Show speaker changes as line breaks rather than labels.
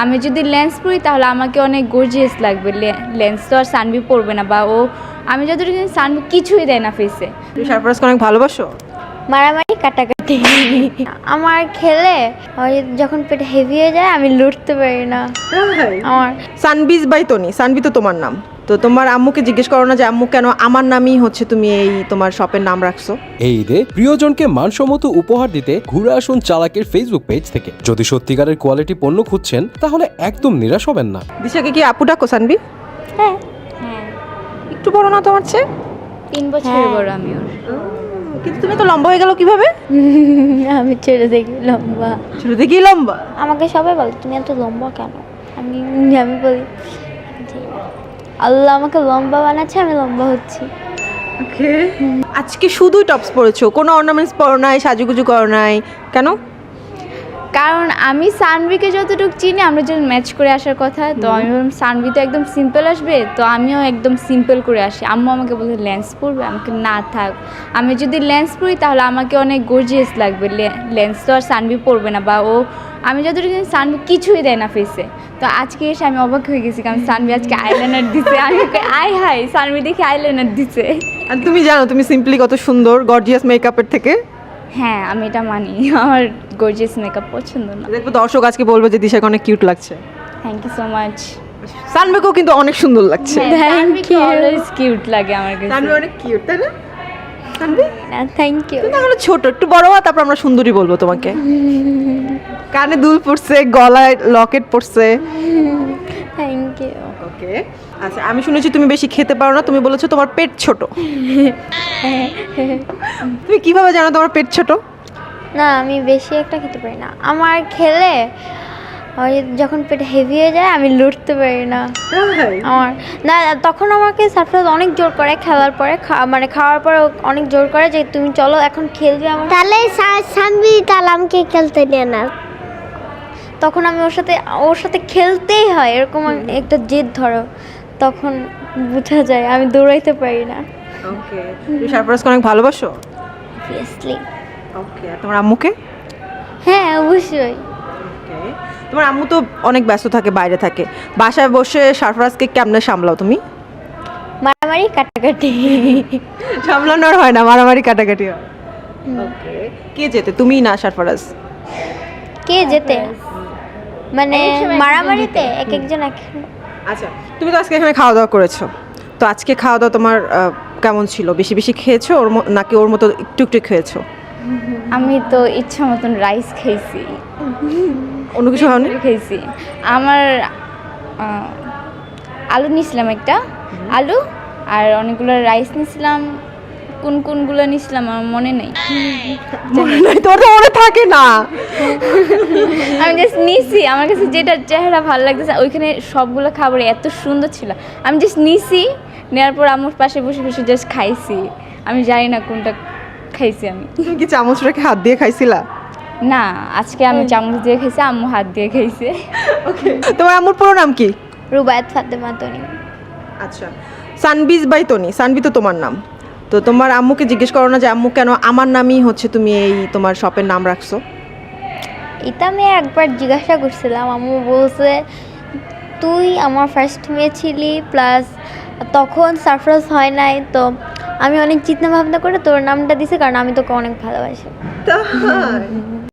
আমি যদি লেন্স পরি তাহলে আমাকে অনেক গর্জিয়াস লাগবে। লেন্স তো আর সানভি পরবে না, বা ও আমি যতটুকু জানি সানভি কিছুই দেয় না ফেসে।
তুমি সারফরাজকে অনেক ভালোবাসো?
মারামারি কাটাকাটি আমার খেলে যখন পেট হেভি হয়ে যায় আমি লুটতে পারি না। আমার
সানবিজ বাই তনি, সানভি তো তোমার নাম। তো তোমার আম্মুকে জিজ্ঞেস করো না যে আম্মু কেন আমার নামই হচ্ছে তুমি এই তোমার শপের নাম রাখছো?
এই ঈদে প্রিয়জনকে মানসম্মত উপহার দিতে ঘুরে আসুন চালাকের ফেসবুক পেজ থেকে। যদি সত্যিকারের কোয়ালিটি পণ্য খুঁজছেন তাহলে একদম নিরাশ হবেন না।
দিশাকে কি আপু ডাকো সানভি?
হ্যাঁ
হ্যাঁ,
একটু বড় না তোমার চেয়ে?
3 বছরের বড় আমি ওর।
কিন্তু তুমি তো লম্বা হয়ে গেল কিভাবে?
আমি ছেড়ে দেখি লম্বা।
ছোট থেকেই লম্বা?
আমাকে সবাই বলে তুমি এত লম্বা কেন। আমি আমি বলি আল্লাহ আমাকে লম্বা বানাচ্ছে, আমি লম্বা হচ্ছি।
ওকে। আজকে শুধুই টপস পরেছো, কোনো অর্নামেন্টস পরো নাই, সাজুগুজু করো নাই কেন?
কারণ আমি সানভিকে যতটুকু চিনি আমরা যখন ম্যাচ করে আসার কথা, তো আমি ভাবলাম সানভি তো একদম সিম্পল আসবে, তো আমিও একদম সিম্পল করে আসি। আম্মু আমাকে বলছে লেন্স পরবে, আমাকে না থাক, আমি যদি লেন্স পরি তাহলে আমাকে অনেক গর্জিয়াস লাগবে। লেন্স তো আর সানভি পরবে না, বা ও আমি যতটুকু জানি সানভি কিছুই দেয় না ফেসে। তো আজকে এসে আমি অবাক হয়ে গেছি, কারণ সানভি আজকে আইলাইনার দিছে। আমি আয় হাই সানভি দেখে আইলাইনার দিছে।
আর তুমি জানো তুমি সিম্পলি কত সুন্দর, গর্জিয়াস মেকআপের থেকে।
হ্যাঁ, আমি এটা মানি, আমার গর্জিয়াস মেকআপ পছন্দ না।
দেখবো দর্শক আজকে বলবে যে দিশাকে অনেক কিউট লাগছে।
Thank you so much.
সানভিকেও কিন্তু অনেক সুন্দর লাগছে।
সানভিকে অলওয়েজ কিউট লাগে আমার কাছে।
সানভি অনেক কিউট, তাই না? Sanvi
thank you.
তুমি তাহলে ছোট, একটু বড় হওয়া, তারপর আমরা সুন্দরী বলবো তোমাকে। কানে দুল পড়ছে, গলায় লকেট পড়ছে।
Thank you.
ওকে। আচ্ছা, আমি শুনেছি তুমি বেশি খেতে পারো না, তুমি বলেছো তোমার পেট ছোট। তুমি কিভাবে জানো তোমার পেট ছোট?
না আমি বেশি একটা খেতে পারি না। আমার খেলে যখন পেট হেভি হয়ে যায় আমি লুটতে পারি না। আমার না তখন আমাকে সারপ্রাইজ অনেক জোর করে খেলার পরে, মানে খাওয়ার পরে অনেক জোর করে যে তুমি চলো এখন খেলবে আমার।
তাহলে সানভি তাহলে আমাকে খেলতে নিয়ে না।
তখন আমি ওর সাথে খেলতেই হয়, এরকম একটা জেদ ধরো, তখন বোঝা যায় আমি দৌড়াইতে পারি না।
ওকে। তুমি সারপ্রাইজকে অনেক ভালোবাসো?
অবভিয়াসলি।
ওকে। আর তোমার আম্মুকে?
হ্যাঁ অবশ্যই।
ওকে। তোমার আম্মু তো অনেক ব্যস্ত থাকে, বাইরে থাকে, বাসায় বসে সারপ্রাইজকে কেমনে সামলাও তুমি?
মারামারি কাটাকাটি।
সামলানোর হয় না, মারামারি কাটাকাটি হয়। ওকে। কে যেতে, তুমি না সারপ্রাইজ?
কে যেতে মানে
এক এক সময়
মারামারিতে এক একজন এক।
আচ্ছা, তুমি তো আজকে এখানে খাওয়া দাওয়া করেছো, তো আজকে খাওয়া দাওয়া তোমার কেমন ছিল? বেশি বেশি খেয়েছো নাকি ওর মতো একটু একটু খেয়েছো?
আমি তো ইচ্ছা মতন রাইস খেয়েছি,
অন্য কিছু হয়নি?
খেয়েছি। আমার আলু নিয়েছিলাম, একটা আলু আর অনেকগুলো রাইস নিয়েছিলাম। কোনগুলো নিয়েছিলাম আমার মনে নেই।
মনে নাই? তোমার তো মনে থাকে না।
আমি জাস্ট নিয়েছি, আমার কাছে যেটা চেহারা ভালো লাগতেছে, ওইখানে সবগুলো খাবার এত সুন্দর ছিল, আমি জাস্ট নিয়েছি, নেওয়ার পর আমার পাশে বসে বসে জাস্ট খাইছি। আমি জানি না কোনটা খাইছি আমি।
তুমি কি চামচ রেখে হাত দিয়ে খাইছিলা?
না, আজকে আমি চামচ দিয়ে খাইছি, আম্মু হাত দিয়ে খাইছে।
তোমার আম্মুর পুরো নাম কি?
রুবায়াত ফাতেমা তনি।
আচ্ছা, সানবিজ বাই তনি, সানভি তো তোমার নাম। তো তোমার আম্মুকে জিজ্ঞেস করো না যে আম্মু কেন আমার নামই হচ্ছে তুমি এই তোমার শপের নাম রাখছো?
এটা আমি একবার জিজ্ঞাসা করছিলাম, আম্মু বলছে তুই আমার ফার্স্ট মেয়ে ছিলি, প্লাস তখন সারপ্রাইজ হয় নাই, তো আমি অনেক চিন্তা ভাবনা করে তোর নামটা দিছি, কারণ আমি তোকে অনেক ভালোবাসি।
তাই?